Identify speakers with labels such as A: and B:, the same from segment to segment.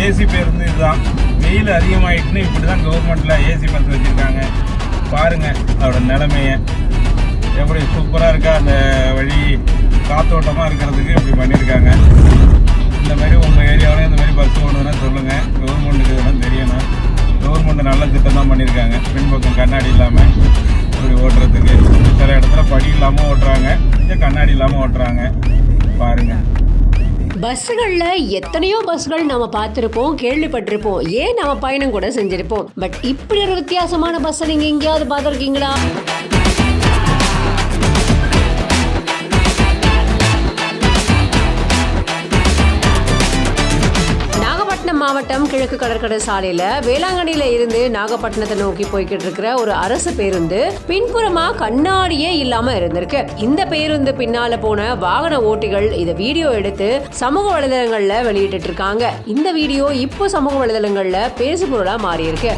A: AC பேருந்து இதுதான். வெயில் அதிகமாகிட்டுன்னு இப்படி தான் கவர்மெண்ட்டில் ஏசி பஸ் வச்சுருக்காங்க. பாருங்கள் அதோட நிலைமையை எப்படி சூப்பராக இருக்கா. அந்த வழி காத்தோட்டமாக இருக்கிறதுக்கு இப்படி பண்ணியிருக்காங்க. இந்த மாதிரி உங்கள் ஏரியாவிலும் இந்த மாதிரி பஸ் ஓடுதுன்னா சொல்லுங்கள். கவர்மெண்ட்டுக்கு இதெல்லாம் தெரியணும். கவர்மெண்ட் நல்ல திட்டம் தான் பண்ணியிருக்காங்க. பின்பக்கம் கண்ணாடி இல்லாமல் இப்படி ஓட்டுறதுக்கு. சில இடத்துல படி இல்லாமல் ஓட்டுறாங்க, கொஞ்சம் கண்ணாடி இல்லாமல் ஓட்டுறாங்க. பாருங்கள்.
B: பஸ்ஸுகளில் எத்தனையோ பஸ்கள் நம்ம பார்த்துருப்போம், கேள்விப்பட்டிருப்போம், ஏன் நம்ம பயணம் கூட செஞ்சிருப்போம். பட் இப்படி ஒரு வித்தியாசமான பஸ்ஸை நீங்கள் எங்கேயாவது பார்த்துருக்கீங்களா? மாவட்டம் கிழக்கு கடற்கரை சாலையில வேளாங்கண்ணியில இருந்து நாகப்பட்டினத்தை நோக்கி போய்கிட்டு இருக்கிற ஒரு அரசு பேருந்து பின்புறமா கண்ணாடியே இல்லாம இருந்திருக்கு. இந்த பேருந்து பின்னால போன வாகன ஓட்டிகள் இத வீடியோ எடுத்து சமூக வலைதளங்கள்ல வெளியிட்டு இருக்காங்க. இந்த வீடியோ இப்போ சமூக வலைதளங்கள்ல பேசுபொருளா மாறி இருக்கு.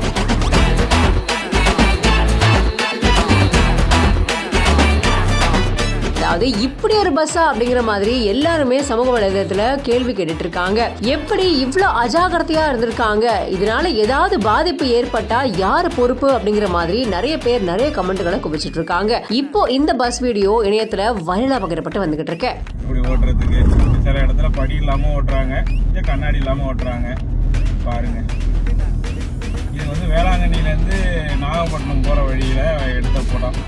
B: அதாவது இப்படி ஒரு பஸ்ஸா அப்படிங்கிற மாதிரி எல்லாருமே சமூக வலைதளத்துல கேள்வி கேட்டுட்டு இருக்காங்க. எப்படி இவ்வளவு அஜாக்கிரதையா இருந்திருக்காங்க, இதனால ஏதாவது பாதிப்பு ஏற்பட்டா யாரு பொறுப்பு அப்படிங்கிற மாதிரி நிறைய பேர் நிறைய கமெண்ட்களை குவிச்சிட்டு இருக்காங்க. இப்போ இந்த பஸ் வீடியோ இணையத்துல வைரலா பகிரப்பட்டு வந்துகிட்டு இருக்கு.
A: இப்படி ஓட்டுறதுக்கு சில இடத்துல படி இல்லாம ஓட்டுறாங்க, கண்ணாடி இல்லாம ஓட்டுறாங்க. பாருங்க, இது வேளாங்கண்ணில இருந்து நாகப்பட்டினம் போற வழியில எடுத்த படம்.